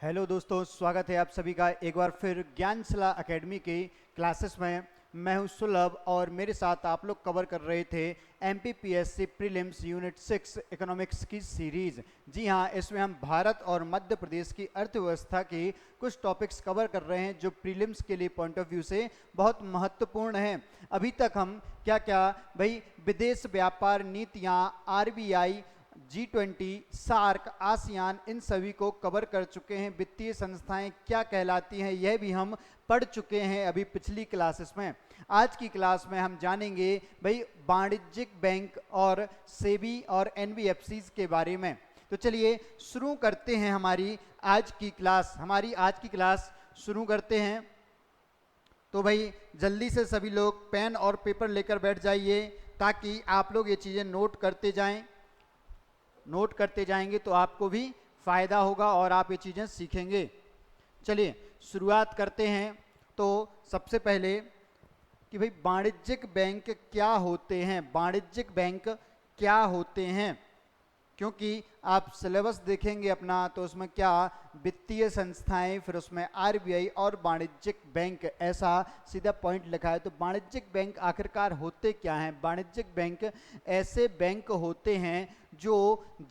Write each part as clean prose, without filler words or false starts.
Hello दोस्तों, स्वागत है आप सभी का एक बार फिर ज्ञानशिला एकेडमी की क्लासेस में। मैं हूं सुलभ और मेरे साथ आप लोग कवर कर रहे थे एमपीपीएससी प्रीलिम्स यूनिट 6 इकोनॉमिक्स की सीरीज। जी हां, इसमें हम भारत और मध्य प्रदेश की अर्थव्यवस्था की कुछ टॉपिक्स कवर कर रहे हैं जो प्रीलिम्स के लिए पॉइंट ऑफ व्यू से बहुत महत्वपूर्ण हैं। अभी तक हम क्या क्या भाई विदेश व्यापार नीतियां, आरबीआई, G20, सार्क, आसियान, इन सभी को कवर कर चुके हैं। वित्तीय संस्थाएं क्या कहलाती हैं यह भी हम पढ़ चुके हैं अभी पिछली क्लासेस में। आज की क्लास में हम जानेंगे भाई वाणिज्यिक बैंक और सेबी और एनबीएफसी के बारे में। तो चलिए शुरू करते हैं हमारी आज की क्लास शुरू करते हैं। तो भाई जल्दी से सभी लोग पेन और पेपर लेकर बैठ जाइए ताकि आप लोग ये चीज़ें नोट करते जाएंगे तो आपको भी फायदा होगा और आप ये चीज़ें सीखेंगे। चलिए शुरुआत करते हैं। तो सबसे पहले कि भाई वाणिज्यिक बैंक क्या होते हैं, वाणिज्यिक बैंक क्या होते हैं, क्योंकि आप सिलेबस देखेंगे अपना तो उसमें क्या वित्तीय संस्थाएं, फिर उसमें आरबीआई और वाणिज्यिक बैंक ऐसा सीधा पॉइंट लिखा है। तो वाणिज्यिक बैंक आखिरकार होते क्या हैं? वाणिज्यिक बैंक ऐसे बैंक होते हैं जो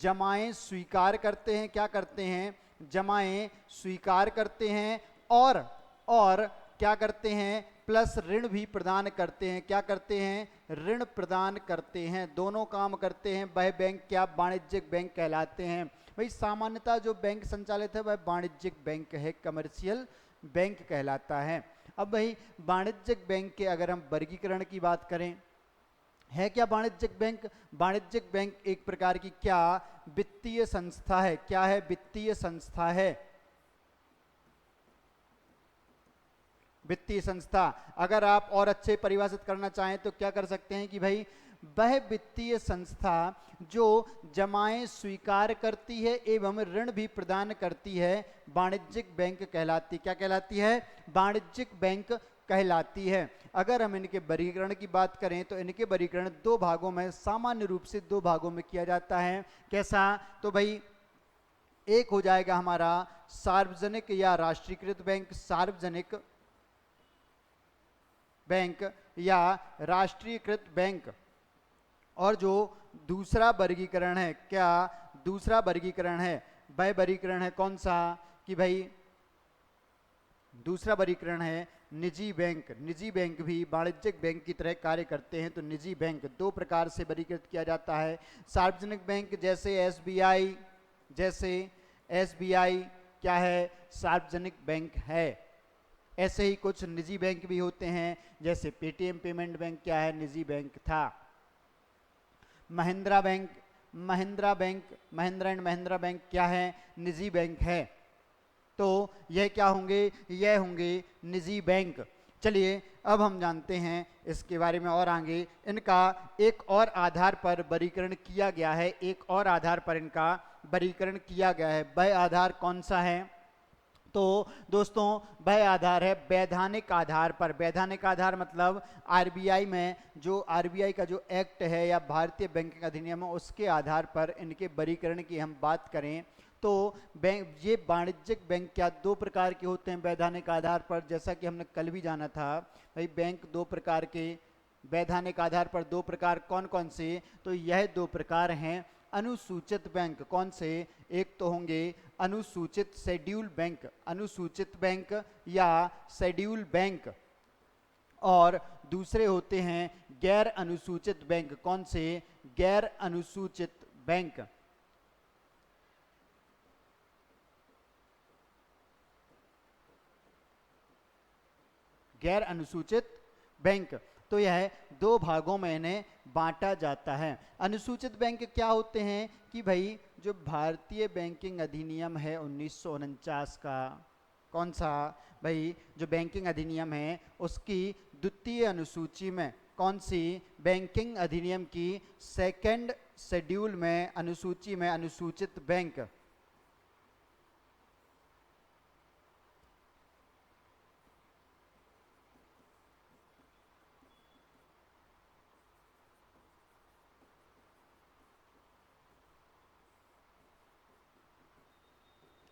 जमाएं स्वीकार करते हैं। क्या करते हैं? जमाएं स्वीकार करते हैं और क्या करते हैं? प्लस ऋण भी प्रदान करते हैं। क्या करते हैं? ऋण प्रदान करते हैं। दोनों काम करते हैं। वह बैंक क्या वाणिज्यिक बैंक कहलाते हैं। भाई सामान्यतः जो बैंक संचालित है वह वाणिज्यिक बैंक है, कमर्शियल बैंक कहलाता है। अब भाई वाणिज्यिक बैंक के अगर हम वर्गीकरण की बात करें, है क्या वाणिज्यिक बैंक? वाणिज्यिक बैंक एक प्रकार की क्या वित्तीय संस्था है। क्या है? वित्तीय संस्था है। वित्तीय संस्था अगर आप और अच्छे परिभाषित करना चाहें तो क्या कर सकते हैं कि भाई वह वित्तीय संस्था जो जमाएं स्वीकार करती है एवं ऋण भी प्रदान करती है, वाणिज्यिक बैंक कहलाती। क्या कहलाती है? वाणिज्यिक बैंक कहलाती है। अगर हम इनके वर्गीकरण की बात करें तो इनके वर्गीकरण दो भागों में, सामान्य रूप से दो भागों में किया जाता है। कैसा? तो भाई एक हो जाएगा हमारा सार्वजनिक या राष्ट्रीयकृत बैंक, सार्वजनिक बैंक या राष्ट्रीयकृत बैंक। और जो दूसरा वर्गीकरण है, क्या दूसरा वर्गीकरण है? वह वर्गीकरण है कौन सा कि भाई दूसरा वर्गीकरण है निजी बैंक। निजी बैंक भी वाणिज्यिक बैंक की तरह कार्य करते हैं। तो निजी बैंक दो प्रकार से वर्गीकृत किया जाता है। सार्वजनिक बैंक जैसे एसबीआई क्या है? सार्वजनिक बैंक है। ऐसे ही कुछ निजी बैंक भी होते हैं, जैसे पेटीएम पेमेंट बैंक क्या है? निजी बैंक था। Mahindra bank, Mahindra and Mahindra bank क्या है? निजी बैंक है। तो यह क्या होंगे? यह होंगे निजी बैंक। चलिए अब हम जानते हैं इसके बारे में और आगे। इनका एक और आधार पर वर्गीकरण किया गया है, एक और आधार पर इनका वर्गीकरण किया गया है। वह आधार कौन सा है? तो दोस्तों वह आधार है वैधानिक आधार पर। वैधानिक आधार मतलब आरबीआई में जो आरबीआई का जो एक्ट है या भारतीय बैंकिंग अधिनियम है उसके आधार पर इनके वर्गीकरण की हम बात करें तो बैंक, ये वाणिज्यिक बैंक क्या दो प्रकार के होते हैं वैधानिक आधार पर, जैसा कि हमने कल भी जाना था। भाई बैंक दो प्रकार के, वैधानिक आधार पर दो प्रकार कौन कौन से? तो यह दो प्रकार हैं अनुसूचित बैंक। कौन से? एक तो होंगे अनुसूचित शेड्यूल बैंक, अनुसूचित बैंक या शेड्यूल बैंक, और दूसरे होते हैं गैर अनुसूचित बैंक। कौन से? गैर अनुसूचित बैंक। गैर अनुसूचित बैंक। तो यह दो भागों में इन्हें बांटा जाता है। अनुसूचित बैंक क्या होते हैं कि भाई जो भारतीय बैंकिंग अधिनियम है 1949 का, कौन सा? भाई जो बैंकिंग अधिनियम है उसकी द्वितीय अनुसूची में, कौन सी? बैंकिंग अधिनियम की सेकंड शेड्यूल में, अनुसूची में अनुसूचित बैंक।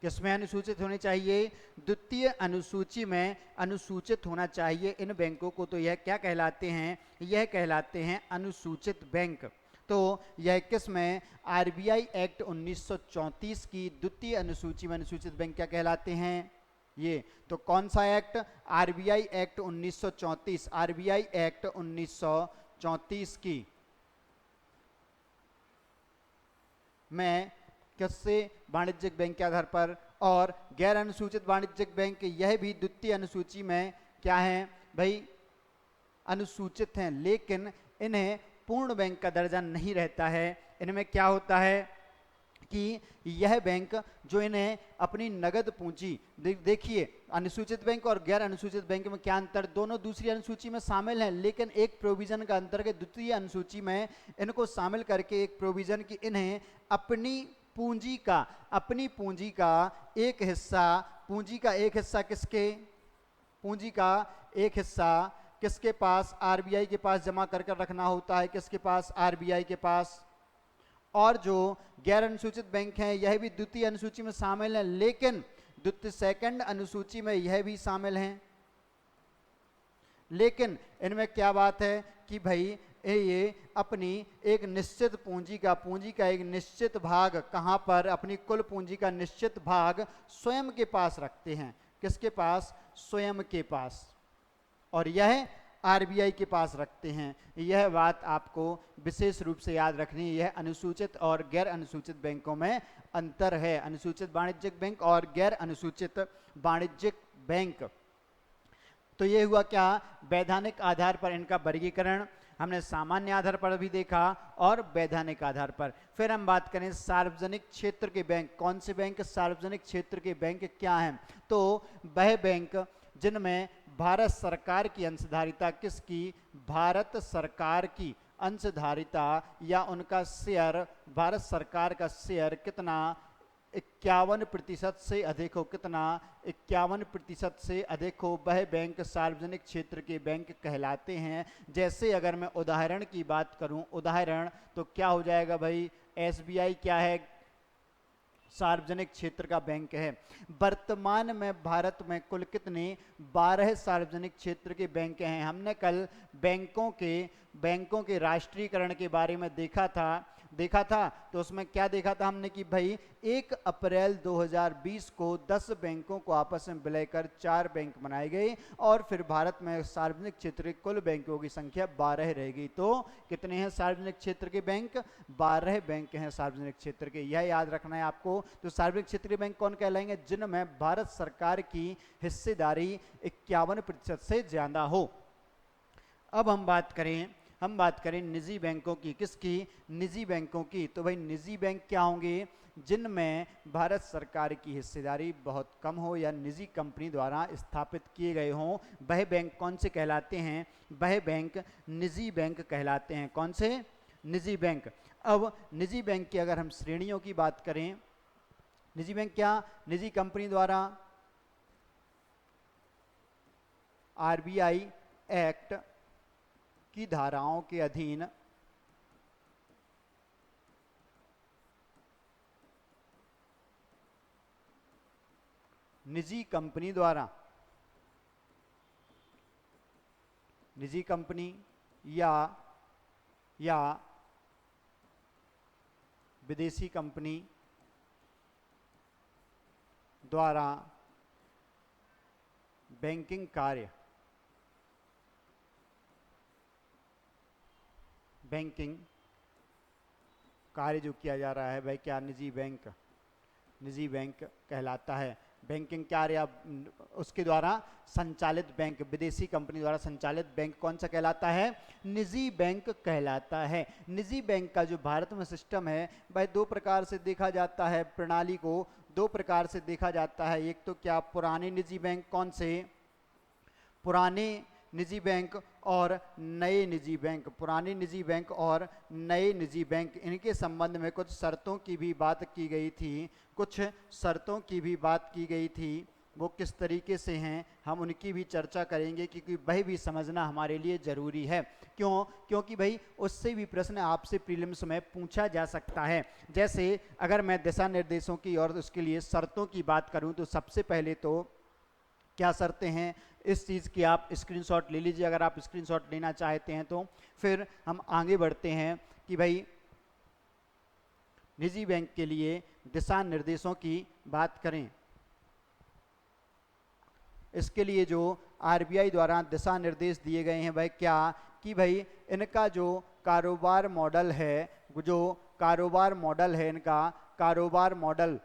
किसमें अनुसूचित होनी चाहिए? द्वितीय अनुसूची में अनुसूचित होना चाहिए। इन बैंकों को तो यह क्या कहलाते हैं? यह कहलाते हैं अनुसूचित बैंक। तो यह किस में? आरबीआई एक्ट 1934 की द्वितीय अनुसूची में अनुसूचित बैंक क्या कहलाते हैं? ये तो कौन सा act? RBI act 1934, RBI act 1934 की में किससे? वाणिज्यिक बैंक के आधार पर। और गैर अनुसूचित वाणिज्यिक बैंक यह भी द्वितीय अनुसूची में क्या है भाई? अनुसूचित हैं, लेकिन इन्हें पूर्ण बैंक का दर्जा नहीं रहता है। इनमें क्या होता है कि यह बैंक जो इन्हें अपनी नगद पूंजी, देखिए अनुसूचित बैंक और गैर अनुसूचित बैंक में क्या अंतर? दोनों दूसरी अनुसूची में शामिल हैं, लेकिन एक प्रोविजन का अंतर है। द्वितीय अनुसूची में इनको शामिल करके एक प्रोविजन की इन्हें अपनी पूंजी का एक हिस्सा, पूंजी का एक हिस्सा किसके? पूंजी का एक हिस्सा किसके पास? आरबीआई के पास जमा कर रखना होता है। किसके पास? आरबीआई के पास। और जो गैर अनुसूचित बैंक हैं यह भी द्वितीय अनुसूची में शामिल हैं, लेकिन द्वितीय सेकंड अनुसूची में यह भी शामिल हैं। लेकिन इनमें क्या बात है कि भाई ये अपनी एक निश्चित पूंजी का एक निश्चित भाग कहां पर? अपनी कुल पूंजी का निश्चित भाग स्वयं के पास रखते हैं। किसके पास? स्वयं के पास। और यह आरबीआई के पास रखते हैं। यह बात आपको विशेष रूप से याद रखनी है। यह अनुसूचित और गैर अनुसूचित बैंकों में अंतर है। अनुसूचित वाणिज्यिक बैंक और गैर अनुसूचित वाणिज्यिक बैंक। तो ये हुआ क्या? वैधानिक आधार पर इनका वर्गीकरण हमने सामान्य आधार पर भी देखा और वैधानिक आधार पर। फिर हम बात करें सार्वजनिक क्षेत्र के बैंक। कौन से बैंक सार्वजनिक क्षेत्र के बैंक क्या हैं? तो वह बैंक जिनमें भारत सरकार की अंशधारिता, किसकी? भारत सरकार की अंशधारिता या उनका शेयर, भारत सरकार का शेयर कितना? 51% से अधिक हो। कितना? 51% से अधिक हो, वह बैंक सार्वजनिक क्षेत्र के बैंक कहलाते हैं। जैसे अगर मैं उदाहरण की बात करूं, उदाहरण तो क्या हो जाएगा भाई? एसबीआई क्या है? सार्वजनिक क्षेत्र का बैंक है। वर्तमान में भारत में कुल कितने? 12 सार्वजनिक क्षेत्र के बैंक हैं। हमने कल बैंकों के राष्ट्रीयकरण के बारे में देखा था। तो उसमें क्या देखा था हमने कि भाई 1 अप्रैल 2020 को 10 बैंकों को आपस में विलय कर 4 बैंक बनाए गए और फिर भारत में सार्वजनिक क्षेत्र के कुल बैंकों की संख्या 12 रह गई। तो कितने हैं सार्वजनिक क्षेत्र के बैंक? 12 बैंक हैं सार्वजनिक क्षेत्र के। यह याद रखना है आपको। तो सार्वजनिक क्षेत्र के बैंक कौन कहलाएंगे? जिनमें भारत सरकार की हिस्सेदारी 51% से ज्यादा हो। अब हम बात करें निजी बैंकों की। किसकी? निजी बैंकों की। तो भाई निजी बैंक क्या होंगे? जिनमें भारत सरकार की हिस्सेदारी बहुत कम हो या निजी कंपनी द्वारा स्थापित किए गए हों, वह बैंक कौन से कहलाते हैं? वह बैंक निजी बैंक कहलाते हैं। कौन से? निजी बैंक। अब निजी बैंक की अगर हम श्रेणियों की बात करें, निजी बैंक क्या? निजी कंपनी द्वारा आरबीआई एक्ट की धाराओं के अधीन निजी कंपनी द्वारा, निजी कंपनी या विदेशी कंपनी द्वारा बैंकिंग कार्य जो किया जा रहा है वह क्या? निजी बैंक कहलाता है। बैंकिंग कार्य उसके द्वारा संचालित बैंक, विदेशी कंपनी द्वारा संचालित बैंक कौन सा कहलाता है? निजी बैंक कहलाता है। निजी बैंक का जो भारत में सिस्टम है वह 2 प्रकार से देखा जाता है। प्रणाली को 2 प्रकार से देखा जाता है। एक तो क्या? पुराने निजी बैंक। कौन से? पुराने निजी बैंक और नए निजी बैंक। पुराने निजी बैंक और नए निजी बैंक, इनके संबंध में कुछ शर्तों की भी बात की गई थी। वो किस तरीके से हैं, हम उनकी भी चर्चा करेंगे, क्योंकि वह भी समझना हमारे लिए ज़रूरी है। क्यों? क्योंकि भाई उससे भी प्रश्न आपसे प्रीलिम्स में पूछा जा सकता है। जैसे अगर मैं दिशा निर्देशों की और उसके लिए शर्तों की बात करूं तो सबसे पहले तो क्या शर्तें हैं इस चीज़ की आप स्क्रीनशॉट ले लीजिए, अगर आप स्क्रीनशॉट लेना चाहते हैं तो। फिर हम आगे बढ़ते हैं कि भाई निजी बैंक के लिए दिशा निर्देशों की बात करें। इसके लिए जो आरबीआई द्वारा दिशा निर्देश दिए गए हैं वह क्या, कि भाई इनका जो कारोबार मॉडल है, इनका कारोबार मॉडल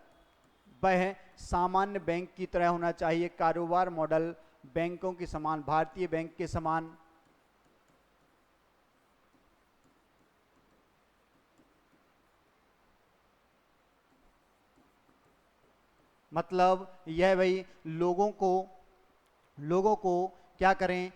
वह सामान्य बैंक की तरह होना चाहिए। कारोबार मॉडल बैंकों के समान, भारतीय बैंक के समान। मतलब यह भाई लोगों को क्या करें,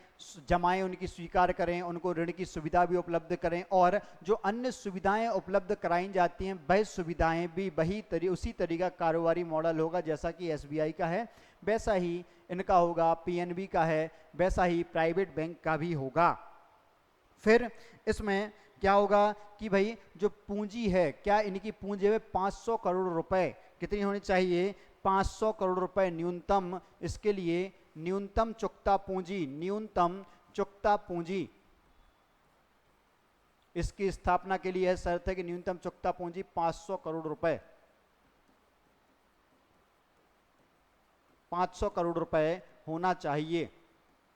जमाएं उनकी स्वीकार करें, उनको ऋण की सुविधा भी उपलब्ध करें, और जो अन्य सुविधाएं उपलब्ध कराई जाती हैं वह सुविधाएं भी उसी तरीका कारोबारी मॉडल होगा जैसा कि एसबीआई का है, वैसा ही इनका होगा, पीएनबी का है, वैसा ही प्राइवेट बैंक का भी होगा। फिर इसमें क्या होगा कि भाई जो पूंजी है, क्या इनकी पूंजी है 500 करोड़ रुपए कितनी होनी चाहिए, 500 करोड़ रुपए न्यूनतम। इसके लिए न्यूनतम चुकता पूंजी इसकी स्थापना के लिए यह शर्त है कि न्यूनतम चुकता पूंजी 500 करोड़ रुपए, 500 करोड़ रुपए होना चाहिए,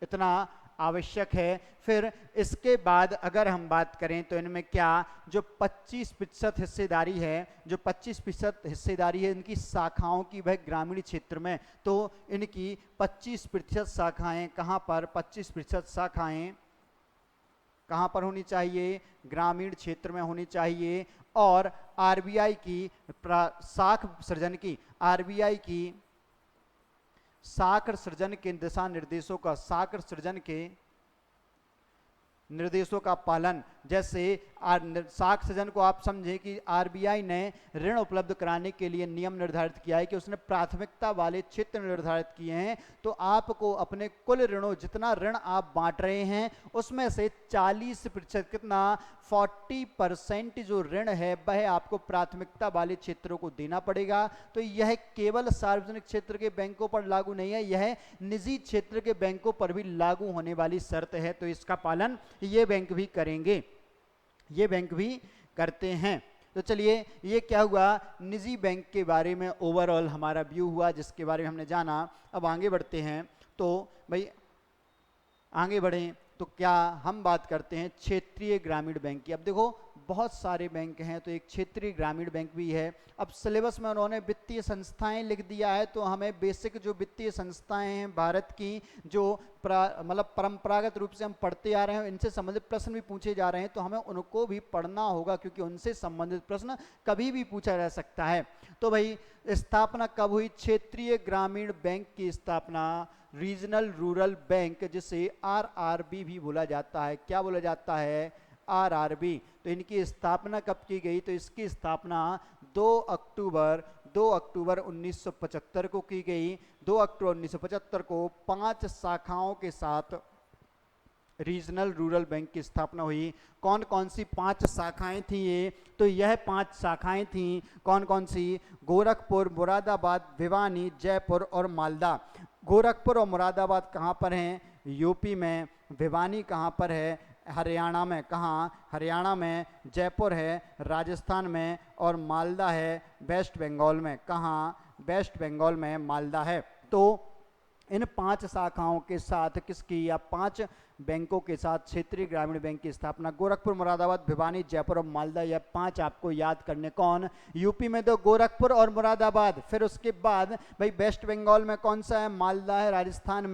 इतना आवश्यक है। फिर इसके बाद अगर हम बात करें तो इनमें क्या, जो 25% हिस्सेदारी है, जो 25% हिस्सेदारी है इनकी शाखाओं की वह ग्रामीण क्षेत्र में, तो इनकी 25% शाखाएं कहां पर, 25% शाखाएं कहां पर होनी चाहिए, ग्रामीण क्षेत्र में होनी चाहिए। और आरबीआई की शाख सृजन की, आरबीआई की शाख सृजन के दिशा निर्देशों का, शाख सृजन के निर्देशों का पालन, जैसे शाख सृजन को आप समझें कि आरबीआई ने ऋण उपलब्ध कराने के लिए नियम निर्धारित किया है कि उसने प्राथमिकता वाले क्षेत्र निर्धारित किए हैं। तो आपको अपने कुल ऋणों, जितना ऋण आप बांट रहे हैं उसमें से 40%, कितना, 40% जो ऋण है वह आपको प्राथमिकता वाले क्षेत्रों को देना पड़ेगा। तो यह केवल सार्वजनिक क्षेत्र के बैंकों पर लागू नहीं है, यह निजी क्षेत्र के बैंकों पर भी लागू होने वाली शर्त है। तो इसका पालन ये बैंक भी करेंगे, ये बैंक भी करते हैं। तो चलिए, ये क्या हुआ, निजी बैंक के बारे में ओवरऑल हमारा व्यू हुआ जिसके बारे में हमने जाना। अब आगे बढ़ते हैं, तो भाई आगे बढ़ें तो क्या हम बात करते हैं क्षेत्रीय ग्रामीण बैंक की। अब देखो बहुत सारे बैंक हैं, तो एक क्षेत्रीय ग्रामीण बैंक भी है। अब सिलेबस में उन्होंने वित्तीय संस्थाएं लिख दिया है, तो हमें बेसिक जो वित्तीय संस्थाएं हैं भारत की, जो मतलब परंपरागत रूप से हम पढ़ते आ रहे हैं, इनसे संबंधित प्रश्न भी पूछे जा रहे हैं, तो हमें उनको भी पढ़ना होगा, क्योंकि उनसे संबंधित प्रश्न कभी भी पूछा जा सकता है। तो भाई स्थापना कब हुई, क्षेत्रीय ग्रामीण बैंक की स्थापना, रीजनल रूरल बैंक, जिसे आरआरबी भी बोला जाता है। क्या बोला जाता है, आरआरबी। तो इनकी स्थापना कब की गई, तो इसकी स्थापना 2 अक्टूबर 1975 को की गई। 2 अक्टूबर 1975 को 5 शाखाओं के साथ रीजनल रूरल बैंक की स्थापना हुई। कौन कौन सी 5 शाखाएं थी ये, तो यह 5 शाखाएं थी, कौन कौन सी, गोरखपुर, मुरादाबाद, भिवानी, जयपुर और मालदा। गोरखपुर और मुरादाबाद कहाँ पर हैं, यूपी में। भिवानी कहाँ पर है, हरियाणा में। कहाँ, हरियाणा में। जयपुर है राजस्थान में, और मालदा है वेस्ट बंगाल में। कहाँ, वेस्ट बंगाल में मालदा है। तो इन 5 शाखाओं के साथ किसकी, या 5 बैंकों के साथ क्षेत्रीय ग्रामीण बैंक की स्थापना। गोरखपुर, मुरादाबाद, भिवानी, जयपुर और मालदा, यह 5 आपको याद करने। कौन, यूपी में तो गोरखपुर और मुरादाबाद। फिर उसके बाद भाई वेस्ट बंगाल में कौन सा है, मालदा है। राजस्थान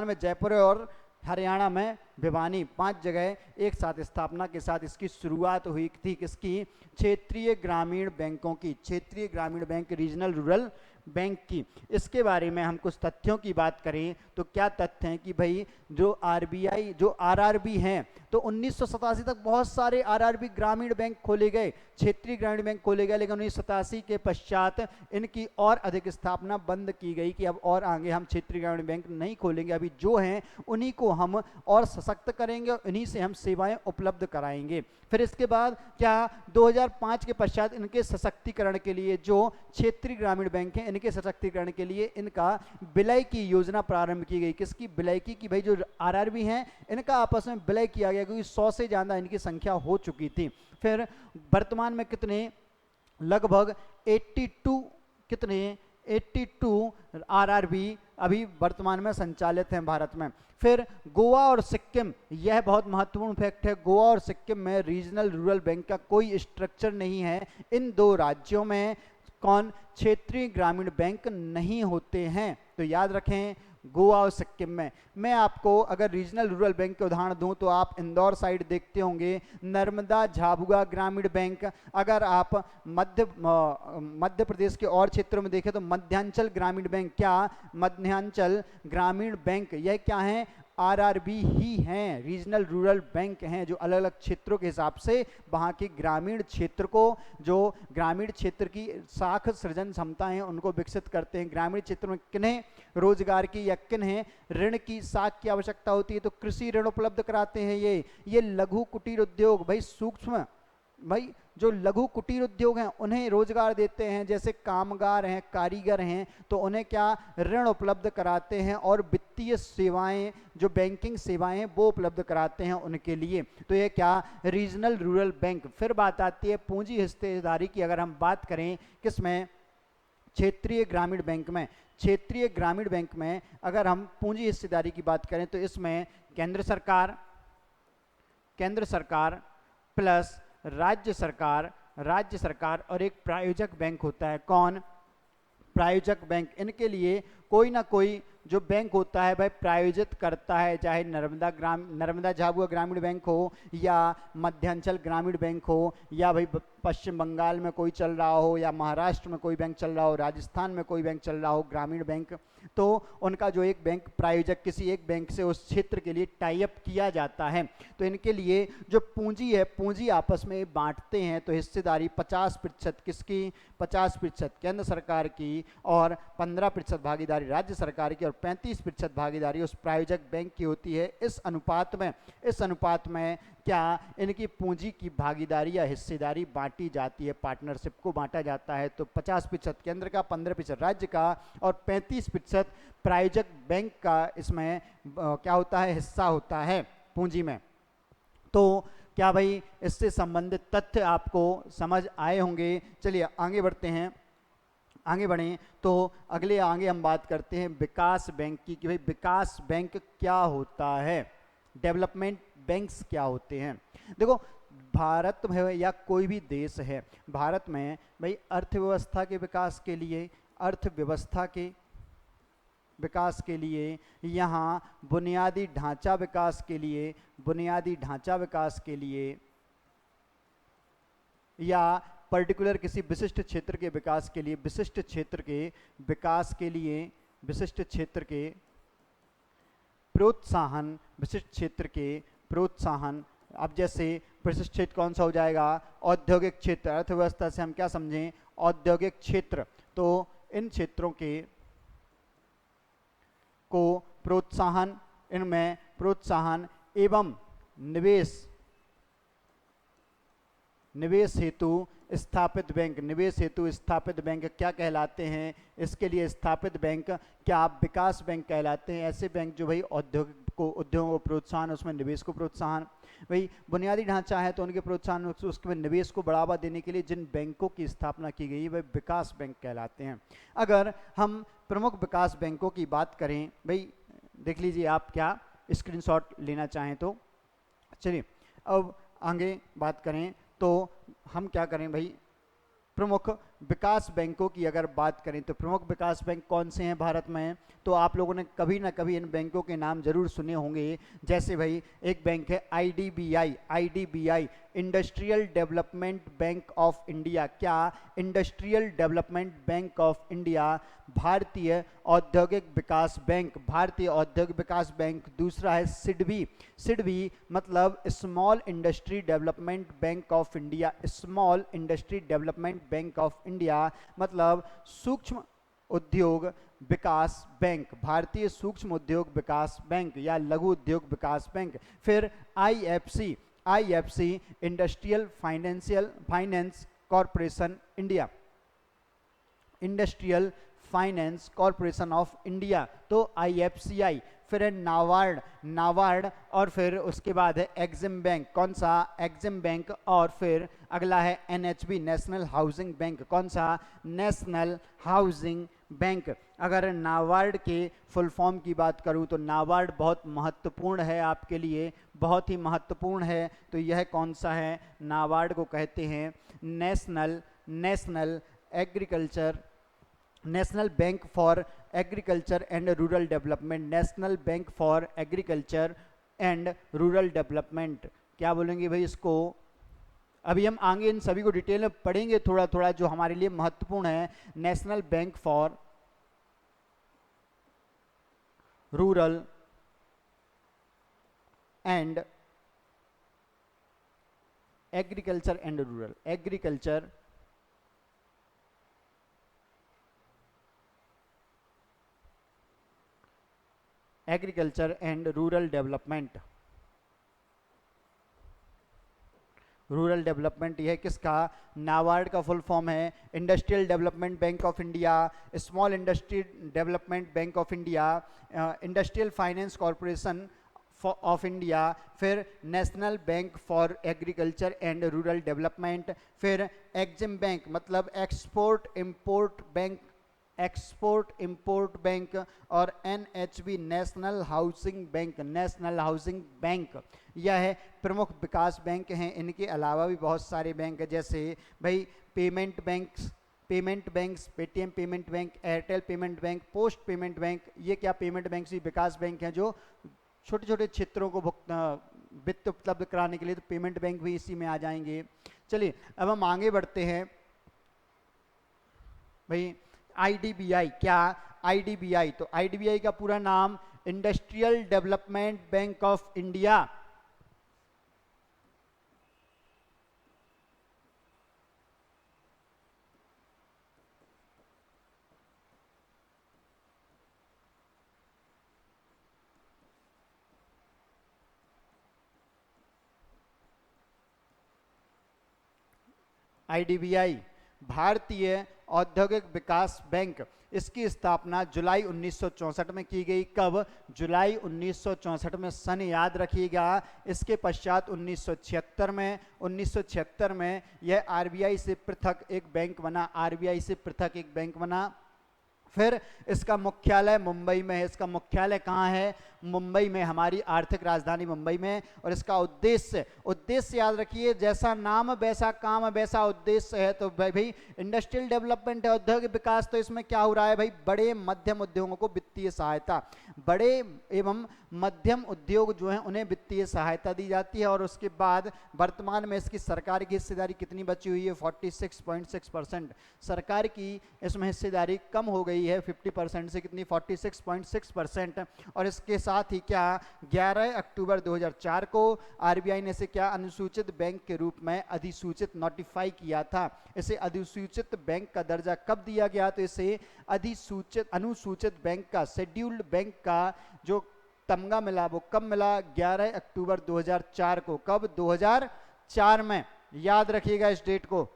में जयपुर और हरियाणा में भिवानी। 5 जगह एक साथ स्थापना के साथ इसकी शुरुआत हुई थी, किसकी, क्षेत्रीय ग्रामीण बैंकों की। क्षेत्रीय ग्रामीण बैंक, रीजनल रूरल बैंक की। इसके बारे में हम कुछ तथ्यों की बात करें तो क्या तथ्य हैं कि भाई जो आरबीआई जो आरआरबी हैं, तो 1987 तक बहुत सारे आरआरबी ग्रामीण बैंक खोले गए, क्षेत्रीय ग्रामीण बैंक खोले गए, लेकिन 1987 के पश्चात इनकी और अधिक स्थापना बंद की गई कि अब और आगे हम क्षेत्रीय ग्रामीण बैंक नहीं खोलेंगे, अभी जो हैं उन्हीं को हम और सशक्त करेंगे, उन्हीं से हम सेवाएं उपलब्ध कराएंगे। फिर इसके बाद क्या 2005 के पश्चात इनके सशक्तिकरण के लिए जो क्षेत्रीय ग्रामीण बैंक हैं, इनके सशक्तिकरण के लिए इनका विलय की योजना प्रारंभ की गई। किसकी विलय की? भाई जो आरआरबी हैं इनका आपस में विलय किया गया, क्योंकि 100 से ज़्यादा इनकी संख्या हो चुकी थी। फिर वर्तमान में कितने, लगभग 82 आरआरबी अभी वर्तमान में संचालित हैं भारत में। फिर गोवा और सिक्किम, यह बहुत महत्वपूर्ण फैक्ट है, गोवा और सिक्किम में रीजनल रूरल बैंक का कोई स्ट्रक्चर नहीं है। इन दो राज्यों में कौन, क्षेत्रीय ग्रामीण बैंक नहीं होते हैं। तो याद रखें गोवा और सिक्किम में। मैं आपको अगर रीजनल रूरल बैंक के उदाहरण दूं तो आप इंदौर साइड देखते होंगे नर्मदा झाबुआ ग्रामीण बैंक। अगर आप मध्य प्रदेश के और क्षेत्रों में देखें तो मध्यांचल ग्रामीण बैंक, क्या मध्यांचल ग्रामीण बैंक, यह क्या है, आरआरबी ही हैं, रीजनल रूरल बैंक हैं, जो अलग अलग क्षेत्रों के हिसाब से वहाँ के ग्रामीण क्षेत्र को, जो ग्रामीण क्षेत्र की साख सृजन क्षमता है उनको विकसित करते हैं। ग्रामीण क्षेत्र में किन्हें रोजगार की या किन्हें ऋण की साख की आवश्यकता होती है तो कृषि ऋण उपलब्ध कराते हैं। ये लघु कुटीर उद्योग, भाई सूक्ष्म, भाई जो लघु कुटीर उद्योग हैं उन्हें रोजगार देते हैं, जैसे कामगार हैं, कारीगर हैं, तो उन्हें क्या ऋण उपलब्ध कराते हैं और वित्तीय सेवाएं, जो बैंकिंग सेवाएं हैं वो उपलब्ध कराते हैं उनके लिए। तो ये क्या, रीजनल रूरल बैंक। फिर बात आती है पूंजी हिस्सेदारी की। अगर हम बात करें किसमें, क्षेत्रीय ग्रामीण बैंक में। क्षेत्रीय ग्रामीण बैंक में अगर हम पूंजी हिस्सेदारी की बात करें तो इसमें केंद्र सरकार प्लस राज्य सरकार और एक प्रायोजक बैंक होता है। कौन, प्रायोजक बैंक। इनके लिए कोई ना कोई जो बैंक होता है भाई प्रायोजित करता है, चाहे नर्मदा झाबुआ ग्रामीण बैंक हो या मध्यांचल ग्रामीण बैंक हो, या भाई पश्चिम बंगाल में कोई चल रहा हो, या महाराष्ट्र में कोई बैंक चल रहा हो, राजस्थान में कोई बैंक चल रहा हो ग्रामीण बैंक, तो उनका जो एक बैंक प्रायोजक किसी एक बैंक से उस क्षेत्र के लिए टाई अप किया जाता है। तो इनके लिए जो पूंजी है, पूंजी आपस में बांटते हैं। तो हिस्सेदारी 50% किसकी, 50% केंद्र सरकार की और 15% भागीदारी राज्य सरकार की और 35% भागीदारी उस प्रायोजक बैंक की होती है। इस अनुपात में क्या इनकी पूंजी की भागीदारी या हिस्सेदारी बांटी जाती है, पार्टनरशिप को बांटा जाता है। तो 50% केंद्र का, 15% राज्य का और 35% प्रायोजक बैंक का इसमें क्या होता है, हिस्सा होता है पूंजी में। तो क्या भाई इससे संबंधित तथ्य आपको समझ आए होंगे। चलिए आगे बढ़ें तो आगे हम बात करते हैं विकास बैंक की, कि भाई विकास बैंक क्या होता है, डेवलपमेंट बैंक्स क्या होते हैं। देखो भारत में या कोई भी देश है, भारत में भाई अर्थव्यवस्था के विकास के लिए यहाँ बुनियादी ढांचा विकास के लिए या पर्टिकुलर किसी विशिष्ट क्षेत्र के विकास के लिए, विशिष्ट क्षेत्र के प्रोत्साहन, अब जैसे विशिष्ट क्षेत्र कौन सा हो जाएगा, औद्योगिक क्षेत्र। अर्थव्यवस्था से हम क्या समझें, औद्योगिक क्षेत्र। तो इन क्षेत्रों को प्रोत्साहन, इनमें प्रोत्साहन एवं निवेश हेतु स्थापित बैंक क्या कहलाते हैं, इसके लिए स्थापित बैंक क्या विकास बैंक कहलाते हैं। ऐसे बैंक जो भाई उद्योगों को प्रोत्साहन, उसमें निवेश को प्रोत्साहन, भाई बुनियादी ढांचा है तो उनके प्रोत्साहन, उसके निवेश को बढ़ावा देने के लिए जिन बैंकों की स्थापना की गई वह विकास बैंक कहलाते हैं। अगर हम प्रमुख विकास बैंकों की बात करें, भाई देख लीजिए आप क्या स्क्रीनशॉट लेना चाहें तो। चलिए अब आगे बात करें तो हम क्या करें भाई, प्रमुख विकास बैंकों की अगर बात करें तो प्रमुख विकास बैंक कौन से हैं भारत में, तो आप लोगों ने कभी ना कभी इन बैंकों के नाम जरूर सुने होंगे। जैसे भाई एक बैंक है IDBI, IDBI industrial development bank of India. क्या? Industrial development bank of India. भारतीय औद्योगिक विकास बैंक, भारतीय औद्योगिक विकास बैंक। दूसरा है सिडबी, सिडबी मतलब small industry development bank of India, small industry development bank of India मतलब सूक्ष्म उद्योग विकास बैंक, भारतीय सूक्ष्म उद्योग विकास बैंक या लघु उद्योग विकास बैंक। फिर IFC, IFC industrial finance corporation India, industrial finance corporation of India, तो आईएफसीआई। फिर है नाबार्ड, नाबार्ड और फिर उसके बाद है एग्जिम बैंक, कौन सा? EXIM bank. और फिर अगला है एनएचबी, नेशनल हाउसिंग बैंक, कौन सा? National housing bank. अगर नाबार्ड के फुल फॉर्म की बात करूं तो नाबार्ड बहुत महत्वपूर्ण है आपके लिए, बहुत ही महत्वपूर्ण है। तो यह कौन सा है? नाबार्ड को कहते हैं national agriculture, national bank for agriculture and rural development, national bank for agriculture and rural development. क्या बोलेंगे भाई इसको? अभी हम आगे इन सभी को डिटेल में पढ़ेंगे थोड़ा थोड़ा, जो हमारे लिए महत्वपूर्ण है। National bank for rural and agriculture and rural, agriculture agriculture and rural development, rural development. यह किसका? नाबार्ड का फुल फॉर्म है industrial development bank of India, small industry development bank of India, industrial finance corporation of India, फिर national bank for agriculture and rural development, फिर EXIM bank मतलब export import bank, export import bank, और NHB national housing bank, national housing bank. यह है प्रमुख विकास bank हैं। इनके अलावा भी बहुत सारे बैंक हैं, जैसे भाई payment banks, payment banks, Paytm payment bank, Airtel payment bank, post payment bank. ये क्या पेमेंट बैंक भी विकास बैंक हैं जो छोटे छोटे क्षेत्रों को वित्त उपलब्ध कराने के लिए, तो पेमेंट बैंक भी इसी में आ जाएंगे। चलिए अब हम आगे बढ़ते हैं। भाई आईडीबीआई, क्या? आईडीबीआई, तो आईडीबीआई का पूरा नाम industrial development bank of India. IDBI भारतीय औद्योगिक विकास बैंक, इसकी स्थापना जुलाई 1964 में की गई। कब? जुलाई 1964 में, सन याद रखिएगा। इसके पश्चात 1976 में यह आरबीआई से पृथक एक बैंक बना, आरबीआई से पृथक एक बैंक बना। फिर इसका मुख्यालय मुंबई में है। इसका मुख्यालय कहाँ है? मुंबई में, हमारी आर्थिक राजधानी मुंबई में। और इसका उद्देश्य, उद्देश्य याद रखिए, जैसा नाम वैसा काम वैसा उद्देश्य है। तो भाई इंडस्ट्रियल डेवलपमेंट है, औद्योगिक विकास, तो इसमें क्या हो रहा है भाई? बड़े मध्यम उद्योगों को वित्तीय सहायता, बड़े एवं मध्यम उद्योग जो हैं उन्हें वित्तीय सहायता दी जाती है। और उसके बाद वर्तमान में इसकी सरकार की हिस्सेदारी कितनी बची हुई है? 46.6%। सरकार की इसमें हिस्सेदारी कम हो गई है 50% से, कितनी? 46.6%। और इसके साथ ही क्या, 11 अक्टूबर 2004 को आरबीआई ने इसे क्या अनुसूचित बैंक के रूप में अधिसूचित नोटिफाई किया था। इसे अधिसूचित बैंक का दर्जा कब दिया गया? तो इसे अधिसूचित अनुसूचित बैंक का, शेड्यूल्ड बैंक का जो तमगा मिला वो कब मिला? 11 अक्टूबर 2004 को। कब? 2004 में, याद रखिएगा इस डेट को।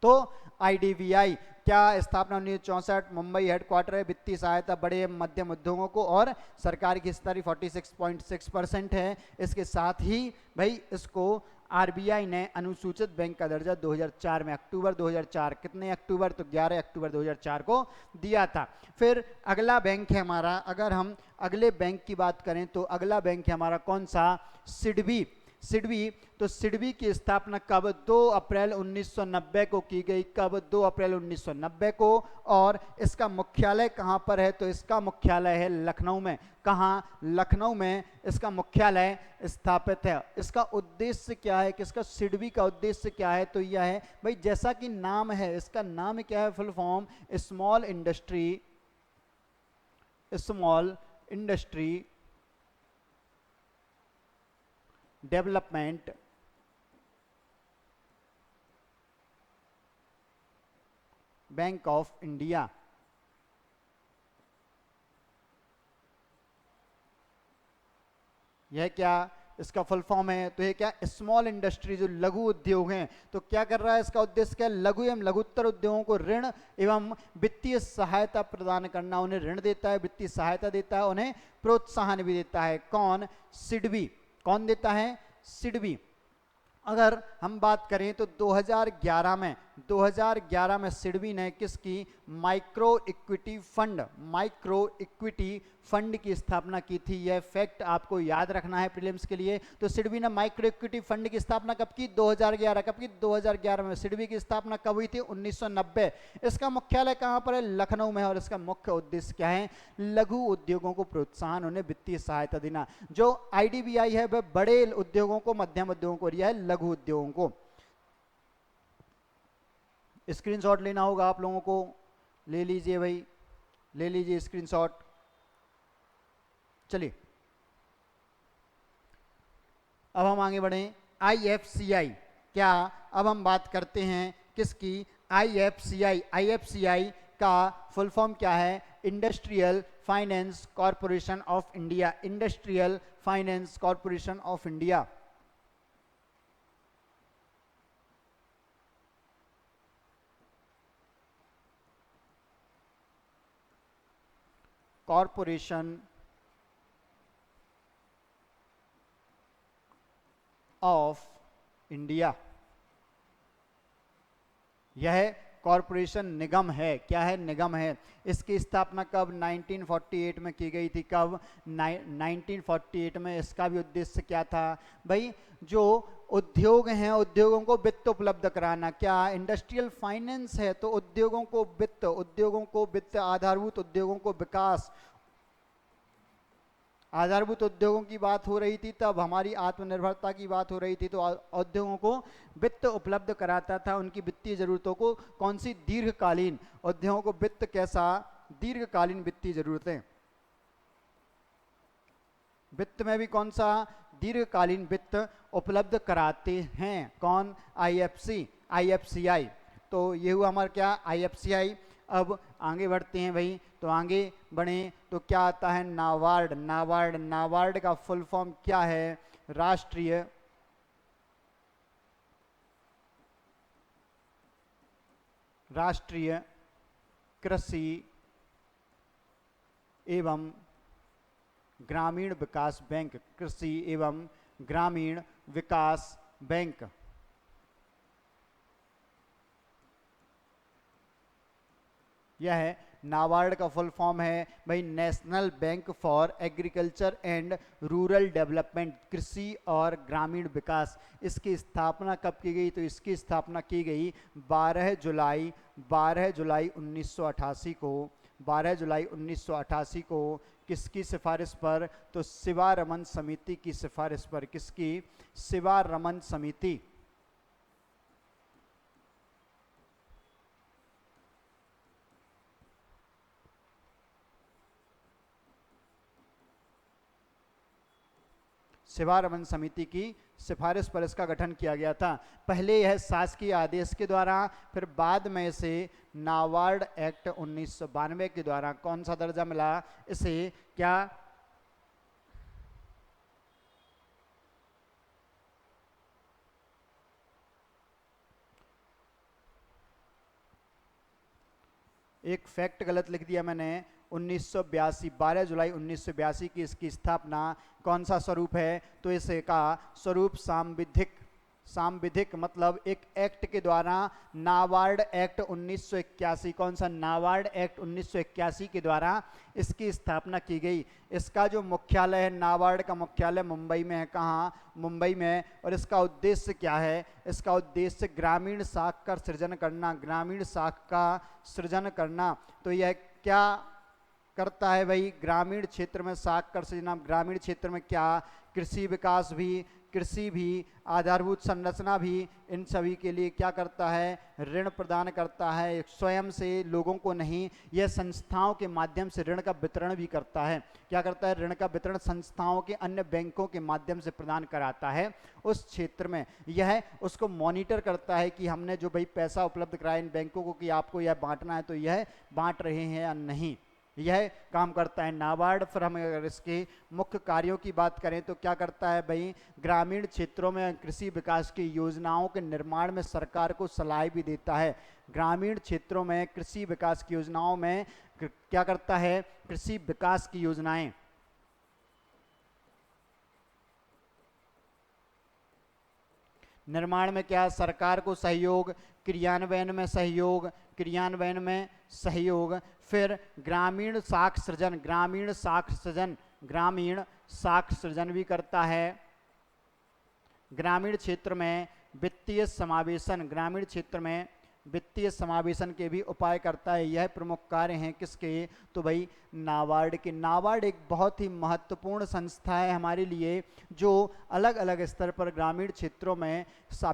तो आईडीबीआई क्या, स्थापना 1964, मुंबई हेडक्वार्टर है, वित्तीय सहायता बड़े मध्यम उद्योगों को, और सरकार की हिस्सेदारी 46.6% है। इसके साथ ही भाई इसको आरबीआई ने अनुसूचित बैंक का दर्जा 2004 में, अक्टूबर 2004, कितने अक्टूबर? तो 11 अक्टूबर 2004 को दिया था। फिर अगला बैंक है हमारा, अगर हम अगले बैंक की बात करें तो अगला बैंक है हमारा कौन सा? सिडबी। सिडबी, तो सिडबी की स्थापना कब? 2 अप्रैल 1990 को की गई। कब? 2 अप्रैल 1990 को। और इसका मुख्यालय कहाँ पर है? तो इसका मुख्यालय है लखनऊ में। कहाँ? लखनऊ में इसका मुख्यालय स्थापित है। इसका उद्देश्य क्या है? किसका? सिडबी का उद्देश्य क्या है? तो यह है भाई, जैसा कि नाम है, इसका नाम क्या है? Full form small industry development bank of India. यह क्या इसका फुल फॉर्म है? तो ये क्या? स्मॉल इंडस्ट्री, जो लघु उद्योग हैं। तो क्या कर रहा है? इसका उद्देश्य क्या? लघु एवं लघुत्तर उद्योगों को ऋण एवं वित्तीय सहायता प्रदान करना। उन्हें ऋण देता है, वित्तीय सहायता देता है, उन्हें प्रोत्साहन भी देता है। कौन? सिडबी। कौन देता है? सिडबी। अगर हम बात करें तो 2011 में सिडबी ने किसकी? माइक्रो इक्विटी फंड की स्थापना की थी। यह फैक्ट आपको याद रखना है प्रीलिम्स के लिए। तो सिडबी ने माइक्रो इक्विटी फंड की स्थापना कब की? 2011। कब की? 2011 में। सिडबी की स्थापना कब हुई थी? 1990। इसका मुख्यालय कहाँ पर है? लखनऊ में। और इसका मुख्य उद्देश्य क्या है? लघु उद्योगों को प्रोत्साहन, उन्हें वित्तीय सहायता देना। जो आईडीबीआई है वह बड़े उद्योगों को, मध्यम उद्योगों को दिया है, लघु उद्योगों को। स्क्रीनशॉट लेना होगा आप लोगों को, ले लीजिए भाई, ले लीजिए स्क्रीनशॉट। चलिए अब हम आगे बढ़ें। आईएफसीआई क्या? अब हम बात करते हैं किसकी? आईएफसीआई। आईएफसीआई का फुल फॉर्म क्या है? Industrial finance corporation of India. Industrial finance corporation of India. Corporation of India. यह कॉरपोरेशन निगम है। क्या है? निगम है। इसकी स्थापना कब? 1948 में की गई थी। कब? 1948 में। इसका भी उद्देश्य क्या था भाई? जो उद्योग हैं, उद्योगों को वित्त उपलब्ध कराना। क्या? इंडस्ट्रियल फाइनेंस है तो उद्योगों को वित्त, आधारभूत उद्योगों को विकास। आधारभूत उद्योगों की बात हो रही थी तब, हमारी आत्मनिर्भरता की बात हो रही थी, तो उद्योगों को वित्त उपलब्ध कराता था उनकी वित्तीय जरूरतों को। कौन सी? दीर्घकालीन। उद्योगों को वित्त कैसा? दीर्घकालीन वित्तीय जरूरतें। वित्त में भी कौन सा? दीर्घकालीन वित्त उपलब्ध कराते हैं। कौन? आईएफसीआई। तो ये हुआ हमारा क्या? आईएफसीआई। अब आगे बढ़ते हैं भाई, तो आगे बढ़े तो क्या आता है? नाबार्ड। नाबार्ड का फुल फॉर्म क्या है? राष्ट्रीय कृषि एवं ग्रामीण विकास बैंक। कृषि एवं ग्रामीण विकास बैंक। यह है नाबार्ड का फुल फॉर्म है भाई, national bank for agriculture and rural development. कृषि और ग्रामीण विकास। इसकी स्थापना कब की गई? तो इसकी स्थापना की गई 12 जुलाई 1988 को। 12 जुलाई 1988 को। किसकी सिफारिश पर? तो शिवा रमन समिति की सिफारिश पर। किसकी? शिवा रमन समिति। शिवा रमन समिति की सिफारिश पर इसका गठन किया गया था। पहले यह शासकीय आदेश के द्वारा, फिर बाद में इसे नाबार्ड एक्ट 1992 के द्वारा कौन सा दर्जा मिला इसे? क्या? एक फैक्ट गलत लिख दिया मैंने। 1982, 12 जुलाई 1982 की इसकी स्थापना। कौन सा स्वरूप है? तो इसका स्वरूप सांविधिक सांविधिक मतलब एक एक्ट के द्वारा, नाबार्ड एक्ट 1981, कौन सा, नाबार्ड एक्ट 1981 के द्वारा इसकी स्थापना की गई। इसका जो मुख्यालय है, नाबार्ड का मुख्यालय मुंबई में है। कहाँ, मुंबई में। और इसका उद्देश्य क्या है, इसका उद्देश्य ग्रामीण साख का सृजन करना, ग्रामीण साख का सृजन करना। तो यह क्या करता है भाई, ग्रामीण क्षेत्र में साख का सृजन। ग्रामीण क्षेत्र में क्या, कृषि विकास भी, कृषि भी, आधारभूत संरचना भी, इन सभी के लिए क्या करता है, ऋण प्रदान करता है। स्वयं से लोगों को नहीं, यह संस्थाओं के माध्यम से ऋण का वितरण भी करता है। क्या करता है, ऋण का वितरण संस्थाओं के, अन्य बैंकों के माध्यम से प्रदान कराता है उस क्षेत्र में। यह उसको मॉनिटर करता है कि हमने जो भाई पैसा उपलब्ध कराया इन बैंकों को कि आपको यह बांटना है, तो यह बांट रहे हैं या नहीं, यह काम करता है नाबार्ड। फिर हम अगर इसके मुख्य कार्यों की बात करें तो क्या करता है भाई, ग्रामीण क्षेत्रों में कृषि विकास की योजनाओं के निर्माण में सरकार को सलाह भी देता है। ग्रामीण क्षेत्रों में कृषि विकास की योजनाओं में क्या करता है, कृषि विकास की योजनाएं निर्माण में क्या, सरकार को सहयोग, क्रियान्वयन में सहयोग, क्रियान्वयन में सहयोग। फिर ग्रामीण साख सृजन, ग्रामीण साख सृजन, ग्रामीण साख सृजन भी करता है। ग्रामीण क्षेत्र में वित्तीय समावेशन, ग्रामीण क्षेत्र में वित्तीय समावेशन के भी उपाय करता है। यह प्रमुख कार्य हैं किसके, तो भाई नाबार्ड के। नाबार्ड एक बहुत ही महत्वपूर्ण संस्था है हमारे लिए, जो अलग अलग स्तर पर ग्रामीण क्षेत्रों में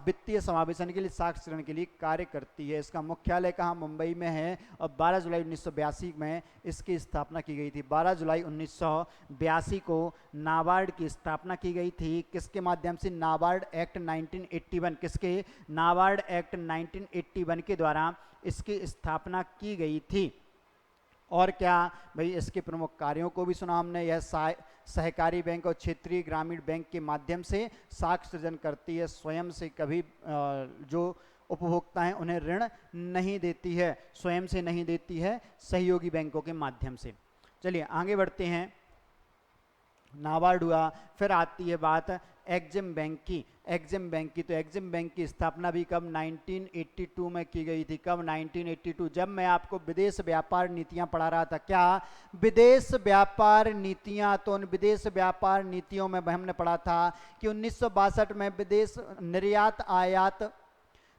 वित्तीय समावेशन के लिए, साख सृजन के लिए कार्य करती है। इसका मुख्यालय कहाँ, मुंबई में है। और 12 जुलाई 1982 में इसकी स्थापना की गई थी। 12 जुलाई 1982 को नाबार्ड की स्थापना की गई थी। किसके माध्यम से, नाबार्ड एक्ट 1981, किसके, नाबार्ड एक्ट 1981 के द्वारा इसकी स्थापना की गई थी। और क्या भाई, इसके प्रमुख कार्यों को भी सुना हमने। यह सहकारी बैंक और क्षेत्रीय ग्रामीण बैंक के माध्यम से साख सृजन करती है। स्वयं से कभी जो उपभोक्ता हैं उन्हें ऋण नहीं देती है, स्वयं से नहीं देती है, सहयोगी बैंकों के माध्यम से। चलिए आगे बढ़ते हैं। नाबार्ड हुआ, फिर आती है बात एग्जिम बैंक की। एग्जिम बैंक की, तो एग्जिम बैंक की स्थापना भी कब, 1982 में की गई थी। कब, 1982, जब मैं आपको विदेश व्यापार नीतियां पढ़ा रहा था। क्या, विदेश व्यापार नीतियां। तो उन विदेश व्यापार नीतियों में हमने पढ़ा था कि 1962 में विदेश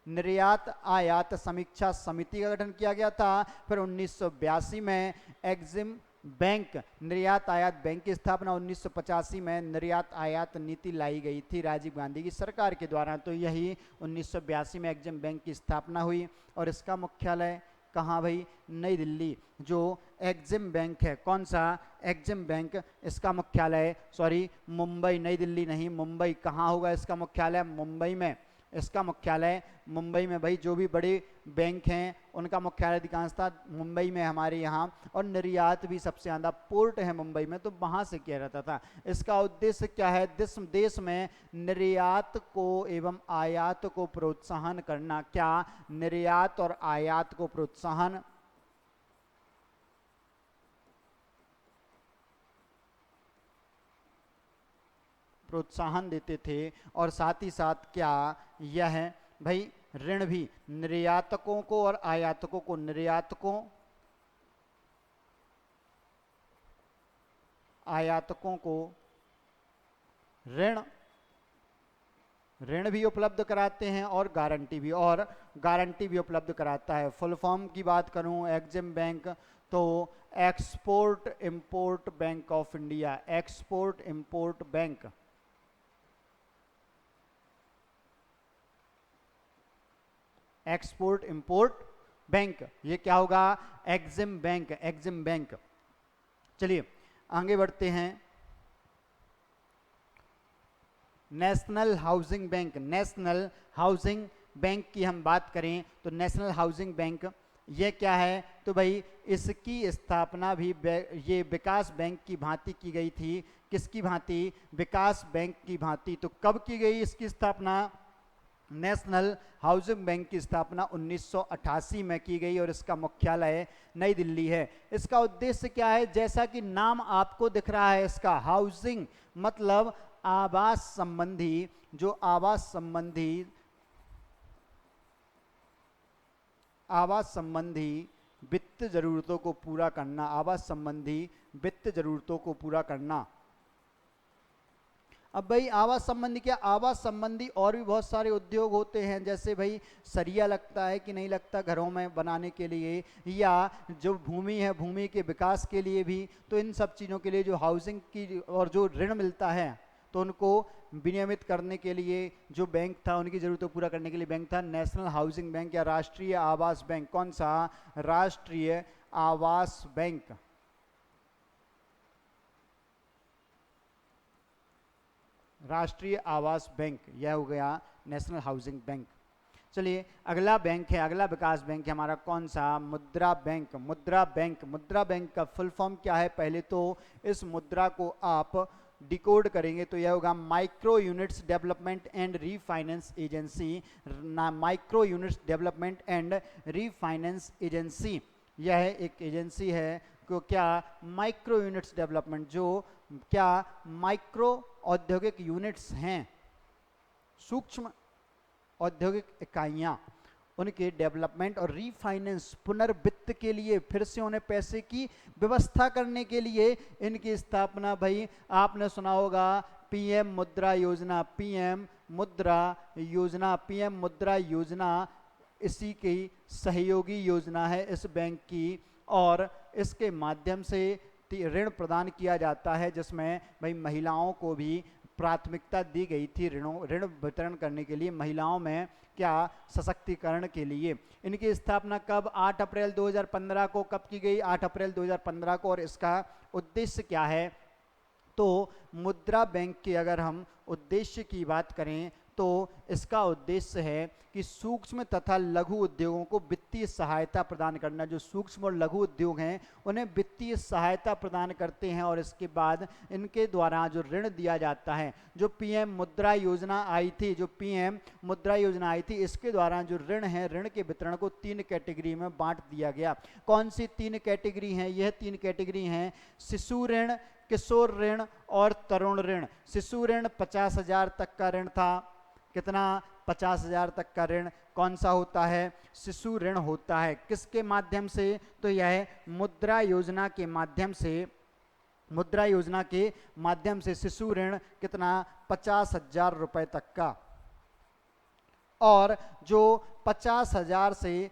निर्यात आयात समीक्षा समिति का गठन किया गया था। फिर 1982 में एग्जिम बैंक, निर्यात आयात बैंक की स्थापना। 1985 में निर्यात आयात नीति लाई गई थी राजीव गांधी की सरकार के द्वारा। तो यही 1982 में एग्जिम बैंक की स्थापना हुई। और इसका मुख्यालय कहाँ भाई, नई दिल्ली। जो एग्जिम बैंक है, कौन सा, एग्जिम बैंक, इसका मुख्यालय, सॉरी मुंबई, नई दिल्ली नहीं, मुंबई। कहाँ होगा इसका मुख्यालय, मुंबई में। इसका मुख्यालय मुंबई में। भाई जो भी बड़े बैंक हैं उनका मुख्यालय अधिकांशतः मुंबई में हमारे यहाँ। और निर्यात भी सबसे ज़्यादा, पोर्ट है मुंबई में, तो वहाँ से किया रहता था। इसका उद्देश्य क्या है, देश में निर्यात को एवं आयात को प्रोत्साहन करना। क्या, निर्यात और आयात को प्रोत्साहन देते थे। और साथ ही साथ क्या, यह भाई ऋण भी निर्यातकों को और आयातकों को, आयातकों को ऋण भी उपलब्ध कराते हैं और गारंटी भी उपलब्ध कराता है। फुल फॉर्म की बात करूं एग्जिम बैंक, तो export import bank of India, export import bank. Export import bank, ये क्या होगा, एग्जिम बैंक, एग्जिम बैंक। चलिए आगे बढ़ते हैं। National housing bank, national housing bank की हम बात करें तो नेशनल हाउसिंग बैंक ये क्या है, तो भाई इसकी स्थापना भी ये विकास बैंक की भांति की गई थी। किसकी भांति, विकास बैंक की भांति। तो कब की गई इसकी स्थापना, नेशनल हाउसिंग बैंक की स्थापना 1988 में की गई और इसका मुख्यालय नई दिल्ली है। इसका उद्देश्य क्या है, जैसा कि नाम आपको दिख रहा है इसका, हाउसिंग मतलब आवास संबंधी, जो आवास संबंधी वित्त जरूरतों को पूरा करना, आवास संबंधी वित्त जरूरतों को पूरा करना। अब भाई आवास संबंधी क्या, आवास संबंधी और भी बहुत सारे उद्योग होते हैं, जैसे भाई सरिया लगता है कि नहीं लगता घरों में बनाने के लिए, या जो भूमि है भूमि के विकास के लिए भी। तो इन सब चीज़ों के लिए जो हाउसिंग की और जो ऋण मिलता है, तो उनको विनियमित करने के लिए जो बैंक था, उनकी ज़रूरतों को पूरा करने के लिए बैंक था नेशनल हाउसिंग बैंक या राष्ट्रीय आवास बैंक। कौन सा? राष्ट्रीय आवास बैंक। राष्ट्रीय आवास बैंक, यह हो गया नेशनल हाउसिंग बैंक। चलिए अगला बैंक है, अगला विकास बैंक है हमारा कौन सा? मुद्रा बैंक। मुद्रा बैंक, मुद्रा बैंक का फुल फॉर्म क्या है? पहले तो इस मुद्रा को आप डिकोड करेंगे तो यह होगा micro units development and refinance agency. Micro units development and refinance agency, यह एक एजेंसी है को क्या माइक्रो यूनिट्स डेवलपमेंट, जो क्या माइक्रो औद्योगिक यूनिट्स हैं, सूक्ष्म औद्योगिक इकाइयां, उनके डेवलपमेंट और रीफाइनेंस पुनर्वित्त के लिए, फिर से उन्हें पैसे की व्यवस्था करने के लिए इनकी स्थापना। भाई आपने सुना होगा पीएम मुद्रा योजना, पीएम मुद्रा योजना, पीएम मुद्रा योजना इसी की सहयोगी योजना है इस बैंक की, और इसके माध्यम से ऋण प्रदान किया जाता है, जिसमें भाई महिलाओं को भी प्राथमिकता दी गई थी ऋण वितरण करने के लिए, महिलाओं में क्या सशक्तिकरण के लिए। इनकी स्थापना कब? 8 अप्रैल 2015 को। कब की गई? 8 अप्रैल 2015 को। और इसका उद्देश्य क्या है? तो मुद्रा बैंक के अगर हम उद्देश्य की बात करें तो इसका उद्देश्य है कि सूक्ष्म तथा लघु उद्योगों को वित्तीय सहायता प्रदान करना। जो सूक्ष्म और लघु उद्योग हैं उन्हें वित्तीय सहायता प्रदान करते हैं, और इसके बाद इनके द्वारा जो ऋण दिया जाता है, जो पीएम मुद्रा योजना आई थी, जो पीएम मुद्रा योजना आई थी, इसके द्वारा जो ऋण है, ऋण के वितरण को 3 कैटेगरी में बांट दिया गया। कौन सी 3 कैटेगरी हैं? यह 3 कैटेगरी हैं शिशु ऋण, किशोर ऋण और तरुण ऋण। शिशु ऋण 50,000 तक का ऋण था। कितना? 50,000 तक का ऋण कौन सा होता है? शिशु ऋण होता है। किसके माध्यम से? तो यह मुद्रा योजना के माध्यम से, मुद्रा योजना के माध्यम से शिशु ऋण कितना? 50,000 रुपए तक का। और जो 50,000 से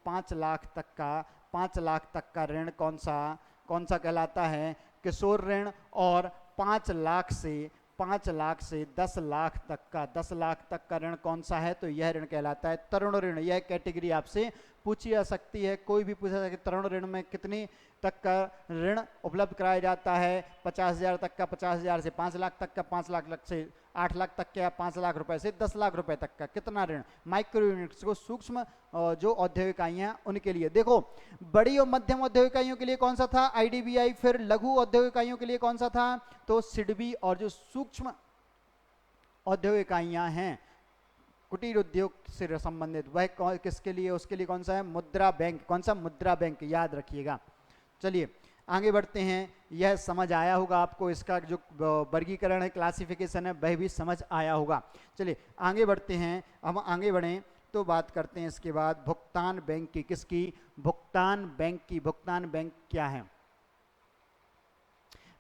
5 लाख तक का, 5 लाख तक का ऋण कौन सा कहलाता है? किशोर ऋण। और 5 लाख से 10 लाख तक का, 10 लाख तक का ऋण कौन सा है? तो यह ऋण कहलाता है तरुण ऋण। यह कैटेगरी आपसे पूछी जा सकती है, कोई भी पूछा जाए तरुण ऋण में कितनी तक का ऋण उपलब्ध कराया जाता है? 50,000 तक का, 50,000 से 5 लाख तक का, 5 लाख से 8 लाख तक का, 5 लाख रुपए से 10 लाख रुपए तक का। कितना ऋण? माइक्रो यूनिट्स को, सूक्ष्म जो औद्योगिक इकाइयां उनके लिए। देखो बड़ी और मध्यम औद्योगिक इकाइयों के लिए कौन सा था? आईडीबीआई। फिर लघु औद्योगिक इकाइयों के लिए कौन सा था? तो सिडबी। और जो सूक्ष्म औद्योगिक इकाइयां हैं, कुटीर उद्योग से संबंधित, वह किसके लिए? उसके लिए कौन सा है? मुद्रा बैंक। कौन सा? मुद्रा बैंक, याद रखिएगा। चलिए आगे बढ़ते हैं। यह समझ आया होगा आपको, इसका जो वर्गीकरण है, क्लासिफिकेशन है, वह भी समझ आया होगा। चलिए आगे बढ़ते हैं। हम आगे बढ़ें तो बात करते हैं इसके बाद भुगतान बैंक की। किसकी? भुगतान बैंक की। भुगतान बैंक क्या है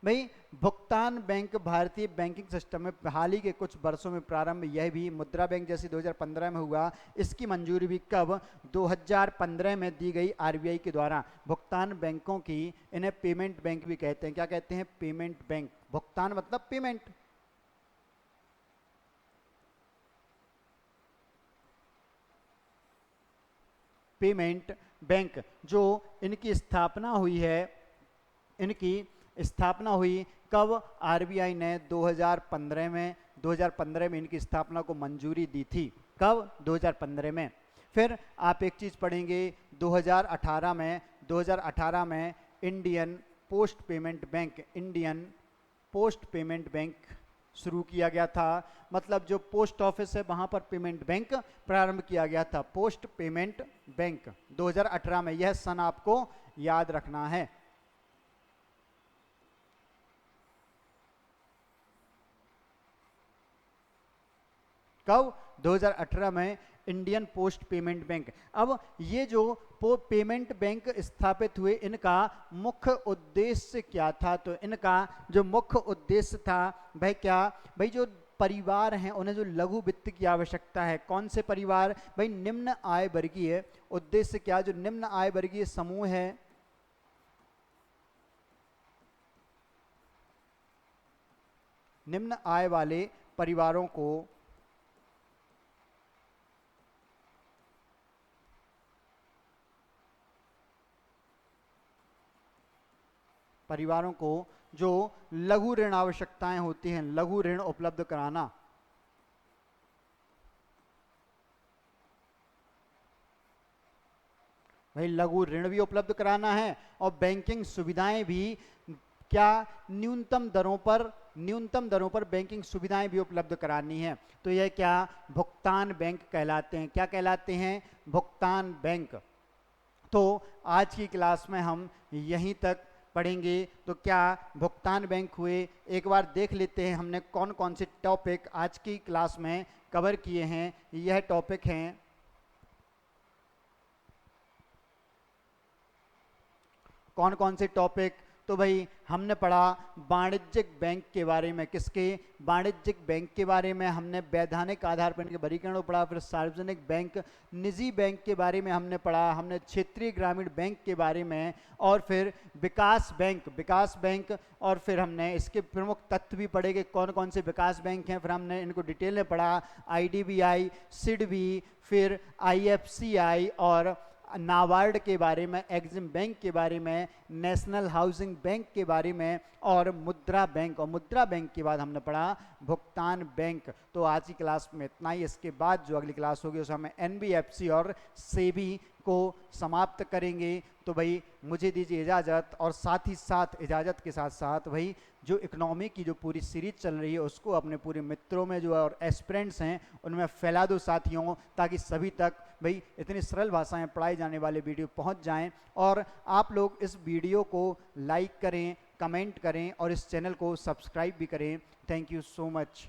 भाई? भुगतान बैंक भारतीय बैंकिंग सिस्टम में हाल ही के कुछ वर्षों में प्रारंभ, यह भी मुद्रा बैंक जैसे 2015 में हुआ। इसकी मंजूरी भी कब? 2015 में दी गई आरबीआई के द्वारा। भुगतान बैंकों की, इन्हें पेमेंट बैंक भी कहते हैं। क्या कहते हैं? Payment bank. भुगतान मतलब पेमेंट। Payment bank. जो इनकी स्थापना हुई है, इनकी स्थापना हुई कब? आरबीआई ने 2015 में, 2015 में इनकी स्थापना को मंजूरी दी थी। कब? 2015 में। फिर आप एक चीज पढ़ेंगे 2018 में, 2018 में Indian post payment bank, Indian post payment bank शुरू किया गया था। मतलब जो पोस्ट ऑफिस है वहां पर पेमेंट बैंक प्रारंभ किया गया था, पोस्ट पेमेंट बैंक 2018 में। यह सन आपको याद रखना है। कब? 2018 में इंडियन पोस्ट पेमेंट बैंक। अब ये जो पेमेंट बैंक स्थापित हुए, इनका मुख्य उद्देश्य क्या था? तो इनका जो मुख्य उद्देश्य था भाई क्या, भाई जो परिवार हैं उन्हें जो लघु वित्त की आवश्यकता है, कौन से परिवार? भाई निम्न आय वर्गीय। उद्देश्य क्या? जो निम्न आय वर्गीय समूह है, निम्न आय वाले परिवारों को जो लघु ऋण आवश्यकताएं होती हैं, लघु ऋण उपलब्ध कराना। भाई लघु ऋण भी उपलब्ध कराना है और बैंकिंग सुविधाएं भी क्या, न्यूनतम दरों पर बैंकिंग सुविधाएं भी उपलब्ध करानी है। तो यह क्या, भुगतान बैंक कहलाते हैं। क्या कहलाते हैं? भुगतान बैंक। तो आज की क्लास में हम यहीं तक पढ़ेंगे। तो क्या भुगतान बैंक हुए, एक बार देख लेते हैं हमने कौन कौन से टॉपिक आज की क्लास में कवर किए हैं। यह टॉपिक हैं, कौन कौन से टॉपिक? तो भाई हमने पढ़ा वाणिज्यिक बैंक के बारे में। किसके? वाणिज्यिक बैंक के बारे में हमने वैधानिक आधार पर इनके वर्गीकरण को पढ़ा। फिर सार्वजनिक बैंक, निजी बैंक के बारे में हमने पढ़ा। हमने क्षेत्रीय ग्रामीण बैंक के बारे में, और फिर विकास बैंक, और फिर हमने इसके प्रमुख तत्व भी पढ़े कि कौन कौन से विकास बैंक हैं। फिर हमने इनको डिटेल में पढ़ा, IDBI, SIDBI, फिर IFCI और नाबार्ड के बारे में, एग्जिम बैंक के बारे में, नेशनल हाउसिंग बैंक के बारे में, और मुद्रा बैंक। और मुद्रा बैंक के बाद हमने पढ़ा भुगतान बैंक। तो आज की क्लास में इतना ही। इसके बाद जो अगली क्लास होगी उसमें हम NBFC और सेबी को समाप्त करेंगे। तो भाई मुझे दीजिए इजाज़त, और साथ ही साथ इजाज़त के साथ साथ भाई जो इकोनॉमी की जो पूरी सीरीज चल रही है उसको अपने पूरे मित्रों में जो और एस्पिरेंट्स हैं उनमें फैला दो साथियों, ताकि सभी तक भाई इतनी सरल भाषाएं पढ़ाई जाने वाले वीडियो पहुंच जाएं। और आप लोग इस वीडियो को लाइक करें, कमेंट करें और इस चैनल को सब्सक्राइब भी करें। Thank you so much.